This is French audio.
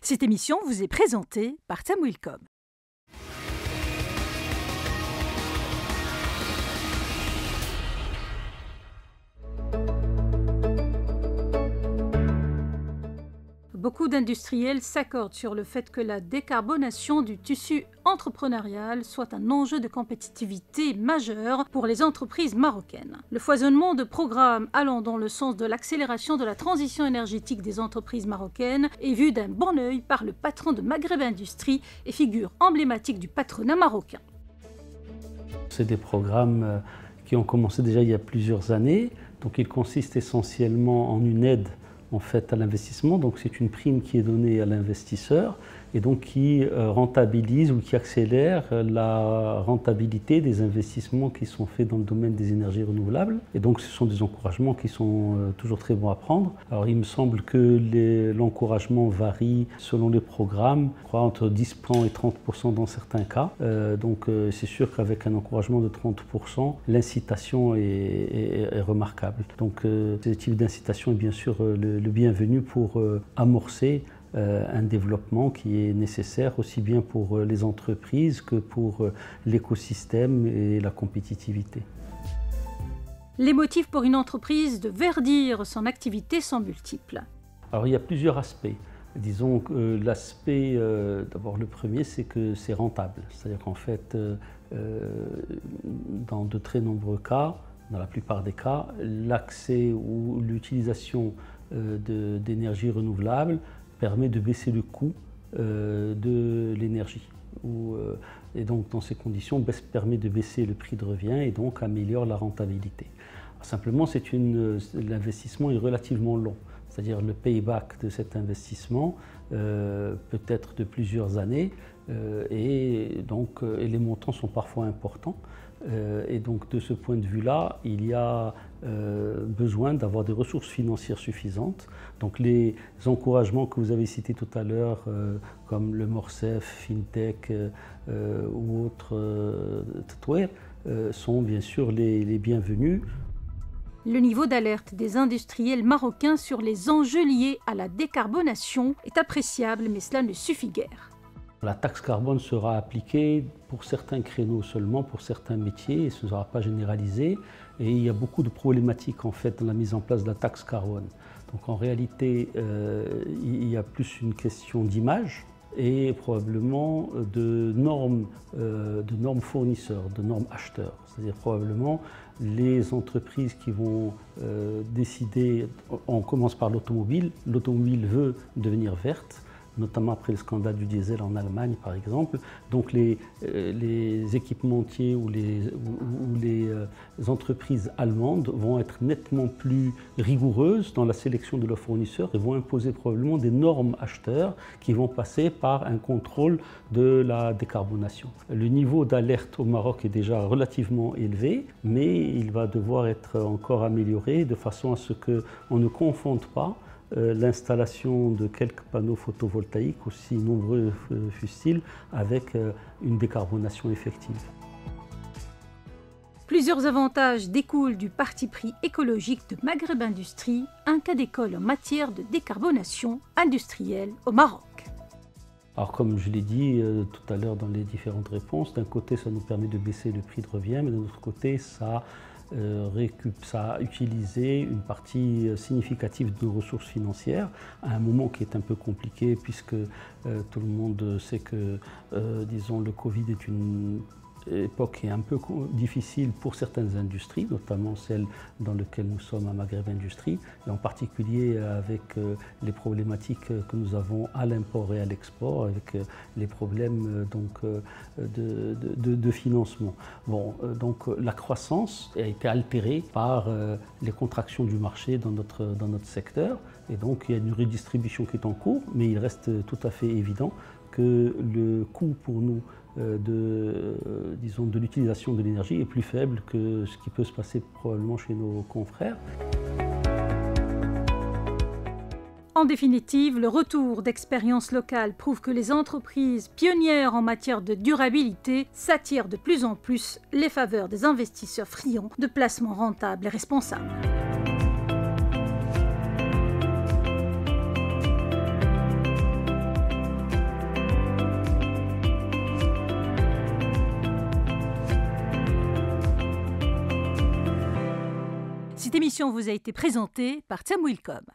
Cette émission vous est présentée par Tamwilcom. Beaucoup d'industriels s'accordent sur le fait que la décarbonation du tissu entrepreneurial soit un enjeu de compétitivité majeur pour les entreprises marocaines. Le foisonnement de programmes allant dans le sens de l'accélération de la transition énergétique des entreprises marocaines est vu d'un bon œil par le patron de Maghreb Industrie et figure emblématique du patronat marocain. C'est des programmes qui ont commencé déjà il y a plusieurs années, donc ils consistent essentiellement en une aide à l'investissement. Donc c'est une prime qui est donnée à l'investisseur et donc qui rentabilise ou qui accélère la rentabilité des investissements qui sont faits dans le domaine des énergies renouvelables. Et donc ce sont des encouragements qui sont toujours très bons à prendre. Alors il me semble que l'encouragement varie selon les programmes, je crois entre 10% et 30% dans certains cas. Donc c'est sûr qu'avec un encouragement de 30%, l'incitation est remarquable. Donc ce type d'incitation est bien sûr le bienvenu pour amorcer un développement qui est nécessaire aussi bien pour les entreprises que pour l'écosystème et la compétitivité. Les motifs pour une entreprise de verdir son activité sont multiples. Alors il y a plusieurs aspects. Disons que l'aspect, d'abord le premier, c'est que c'est rentable. C'est-à-dire qu'en fait, dans de très nombreux cas, dans la plupart des cas, l'accès ou l'utilisation d'énergie renouvelable permet de baisser le coût de l'énergie. Et donc dans ces conditions, permet de baisser le prix de revient et donc améliore la rentabilité. Alors, simplement, l'investissement est relativement long. C'est-à-dire le payback de cet investissement peut être de plusieurs années et les montants sont parfois importants. Et donc de ce point de vue-là, il y a besoin d'avoir des ressources financières suffisantes. Donc les encouragements que vous avez cités tout à l'heure, comme le Morcef, FinTech ou autres Tatouer, sont bien sûr les bienvenus. Le niveau d'alerte des industriels marocains sur les enjeux liés à la décarbonation est appréciable, mais cela ne suffit guère. La taxe carbone sera appliquée pour certains créneaux seulement, pour certains métiers, et ce ne sera pas généralisé. Et il y a beaucoup de problématiques en fait dans la mise en place de la taxe carbone. Donc en réalité, il y a plus une question d'image et probablement de normes fournisseurs, de normes acheteurs. C'est-à-dire probablement les entreprises qui vont décider, on commence par l'automobile veut devenir verte, notamment après le scandale du diesel en Allemagne par exemple. Donc les équipementiers ou les entreprises allemandes vont être nettement plus rigoureuses dans la sélection de leurs fournisseurs et vont imposer probablement des normes acheteurs qui vont passer par un contrôle de la décarbonation. Le niveau d'alerte au Maroc est déjà relativement élevé, mais il va devoir être encore amélioré de façon à ce qu'on ne confonde pas l'installation de quelques panneaux photovoltaïques, aussi nombreux fussent-ils, avec une décarbonation effective. Plusieurs avantages découlent du parti pris écologique de Maghreb Industrie, un cas d'école en matière de décarbonation industrielle au Maroc. Alors comme je l'ai dit tout à l'heure dans les différentes réponses, d'un côté ça nous permet de baisser le prix de revient, mais d'un autre côté ça a utilisé une partie significative de nos ressources financières à un moment qui est un peu compliqué puisque tout le monde sait que disons, le Covid est une époque est un peu difficile pour certaines industries, notamment celles dans lesquelles nous sommes à Maghreb Industrie, et en particulier avec les problématiques que nous avons à l'import et à l'export, avec les problèmes de financement. Bon, donc la croissance a été altérée par les contractions du marché dans notre secteur, et donc il y a une redistribution qui est en cours, mais il reste tout à fait évident que le coût pour nous de l'utilisation de l'énergie est plus faible que ce qui peut se passer probablement chez nos confrères. En définitive, le retour d'expériences locales prouve que les entreprises pionnières en matière de durabilité s'attirent de plus en plus les faveurs des investisseurs friands de placements rentables et responsables. Cette émission vous a été présentée par Tsam Wilcom.